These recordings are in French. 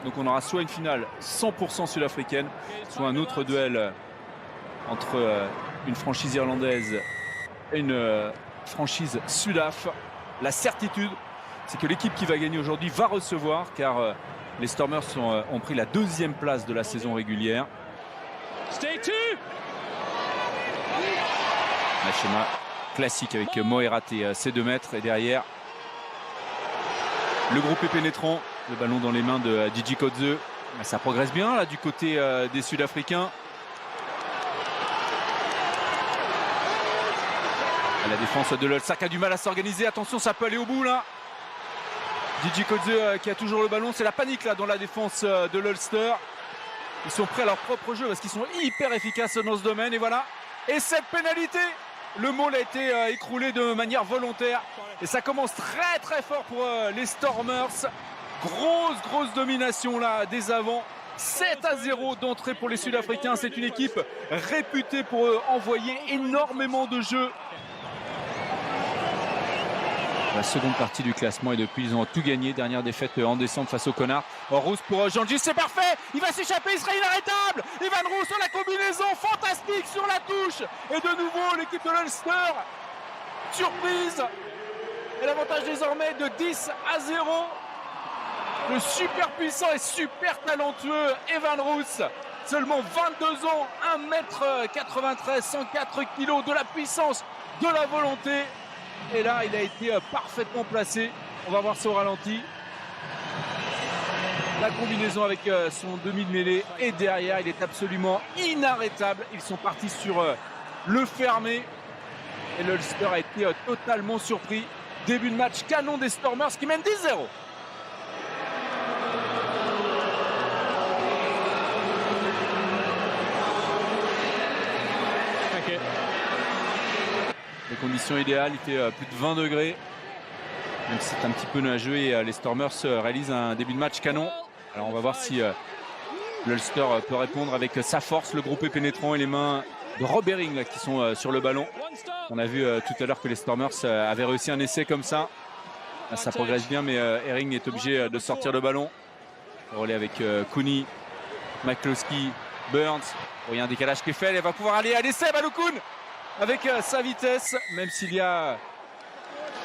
Donc on aura soit une finale 100% sud-africaine, soit un autre duel entre une franchise irlandaise et une franchise sud-af. La certitude, c'est que l'équipe qui va gagner aujourd'hui va recevoir, car les Stormers ont pris la 2e place de la saison régulière. Un schéma classique avec Moerat et ses 2 mètres, et derrière le groupe est pénétrant, le ballon dans les mains de Didi Kodze. Ça progresse bien là du côté des Sud-Africains. La défense de l'Ulster a du mal à s'organiser. Attention, ça peut aller au bout là. Didi Kodze qui a toujours le ballon. C'est la panique là dans la défense de l'Ulster. Ils sont prêts à leur propre jeu parce qu'ils sont hyper efficaces dans ce domaine. Et voilà. Et cette pénalité, le maul a été écroulé de manière volontaire. Et ça commence très très fort pour les Stormers. Grosse domination là des avants. 7-0 d'entrée pour les Sud-Africains. C'est une équipe réputée pour envoyer énormément de jeux. La seconde partie du classement, et depuis ils ont tout gagné. Dernière défaite en décembre face au Connard. Rose pour Jean-Gilles, c'est parfait. Il va s'échapper, il sera inarrêtable. Evan Roos sur la combinaison, fantastique sur la touche. Et de nouveau l'équipe de l'Ulster, surprise. Et l'avantage désormais de 10-0. Le super puissant et super talentueux Evan Roos, seulement 22 ans, 1m93, 104 kg, de la puissance, de la volonté. Et là, il a été parfaitement placé. On va voir ça au ralenti. La combinaison avec son demi de mêlée. Et derrière, il est absolument inarrêtable. Ils sont partis sur le fermé. Et l'Ulster a été totalement surpris. Début de match canon des Stormers qui mènent 10-0. Les conditions idéales, il fait plus de 20 degrés. Même si c'est un petit peu nuageux, et les Stormers réalisent un début de match canon. Alors on va voir si l'Ulster peut répondre avec sa force. Le groupe est pénétrant et les mains de Rob Herring là, qui sont sur le ballon. On a vu tout à l'heure que les Stormers avaient réussi un essai comme ça. Ça progresse bien, mais Herring est obligé de sortir le ballon. Relais avec Cooney, McCloskey, Burns. Il y a un décalage qui est fait. Elle va pouvoir aller à l'essai, Balogun, avec sa vitesse, même s'il y a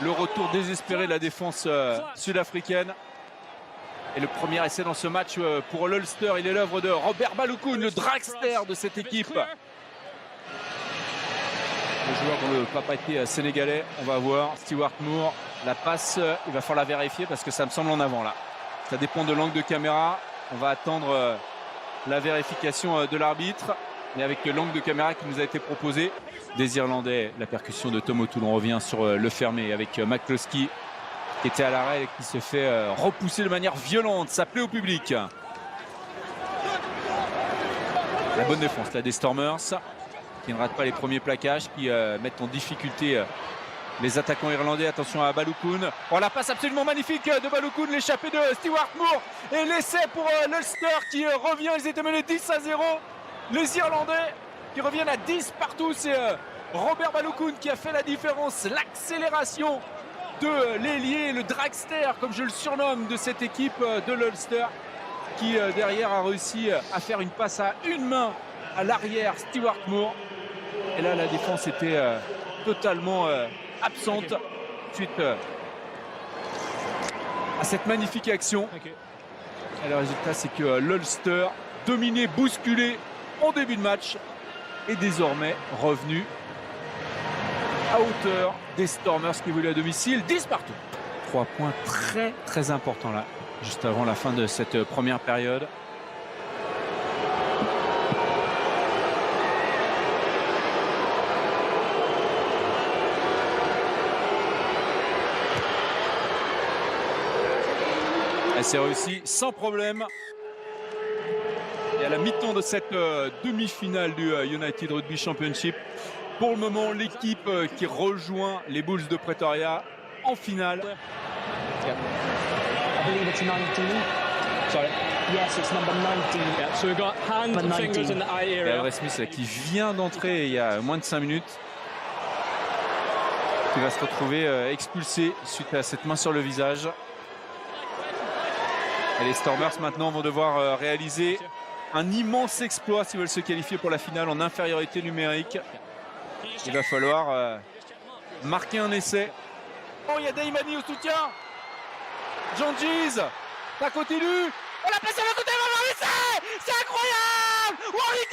le retour désespéré de la défense sud-africaine. Et le premier essai dans ce match pour l'Ulster, il est l'œuvre de Robert Balogun, le dragster de cette équipe. Le joueur dont le papa était sénégalais, on va voir. Stewart Moore, la passe, il va falloir la vérifier parce que ça me semble en avant là. Ça dépend de l'angle de caméra. On va attendre la vérification de l'arbitre. Mais avec l'angle de caméra qui nous a été proposé des Irlandais, la percussion de Tom O'Toole. On revient sur le fermé avec McCloskey qui était à l'arrêt et qui se fait repousser de manière violente. Ça plaît au public. La bonne défense là des Stormers qui ne ratent pas les premiers plaquages, qui mettent en difficulté les attaquants irlandais. Attention à Balogun. Oh, la passe absolument magnifique de Balogun, l'échappée de Stewart Moore et l'essai pour l'Ulster qui revient. Ils étaient menés 10-0. Les Irlandais qui reviennent à 10 partout. C'est Robert Balogun qui a fait la différence. L'accélération de l'ailier, le dragster comme je le surnomme de cette équipe de l'Ulster, qui derrière a réussi à faire une passe à une main à l'arrière, Stewart Moore. Et là la défense était totalement absente suite à cette magnifique action. Et le résultat, c'est que l'Ulster, dominé, bousculé en début de match, est désormais revenu à hauteur des Stormers qui évoluent à domicile. 10 partout. 3 points très importants là, juste avant la fin de cette première période. Elle s'est réussie sans problème. Et à la mi-temps de cette demi-finale du United Rugby Championship, pour le moment, l'équipe qui rejoint les Bulls de Pretoria en finale. Ray Smith qui vient d'entrer il y a moins de 5 minutes, qui va se retrouver expulsé suite à cette main sur le visage. Et les Stormers maintenant vont devoir réaliser un immense exploit s'ils veulent se qualifier pour la finale en infériorité numérique. Il va falloir marquer un essai. Oh, il y a Daimani au soutien. Jean-Giz, ça continue. Oh, la passe à côté, on va voir l'essai. C'est incroyable. Warwick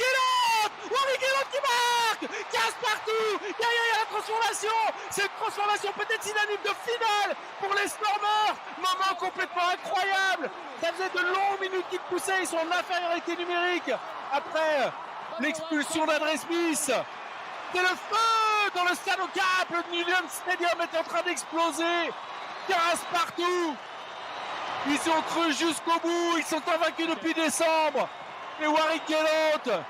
Elliott qui marque. 15 partout. Il y a la transformation. C'est une transformation peut-être synonyme de finale pour les Stormers. Moment complètement incroyable. Ça faisait de longues minutes qu'ils poussaient. Ils sont en infériorité numérique après l'expulsion d'André Smith. C'est le feu dans le stade au Cap. Le Millennium Stadium est en train d'exploser. 15 partout. Ils ont cru jusqu'au bout. Ils sont invaincus depuis décembre. Et Warwick Elliott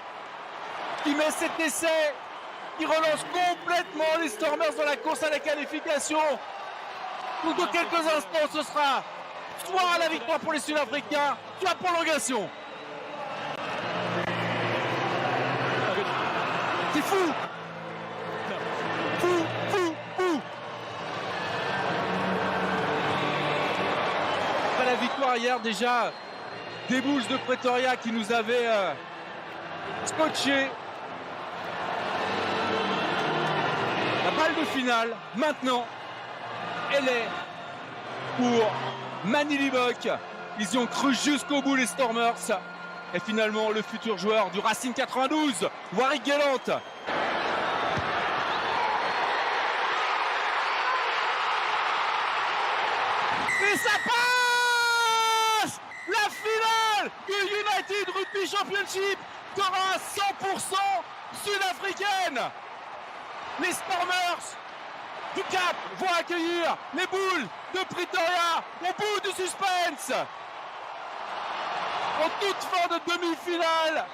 qui met cet essai, qui relance complètement les Stormers dans la course à la qualification. Donc dans quelques instants, ce sera soit la victoire pour les Sud-Africains, soit prolongation. C'est fou. Après la victoire hier, déjà, des Bulls de Pretoria qui nous avaient scotché. La balle de finale, maintenant, elle est pour Manie Libbok. Ils y ont cru jusqu'au bout, les Stormers. Et finalement, le futur joueur du Racing 92, Warwick Elliott. Et ça passe! La finale du United Rugby Championship sera 100% sud-africaine. Les Stormers du Cap vont accueillir les Bulls de Pretoria au bout du suspense. En toute fin de demi-finale.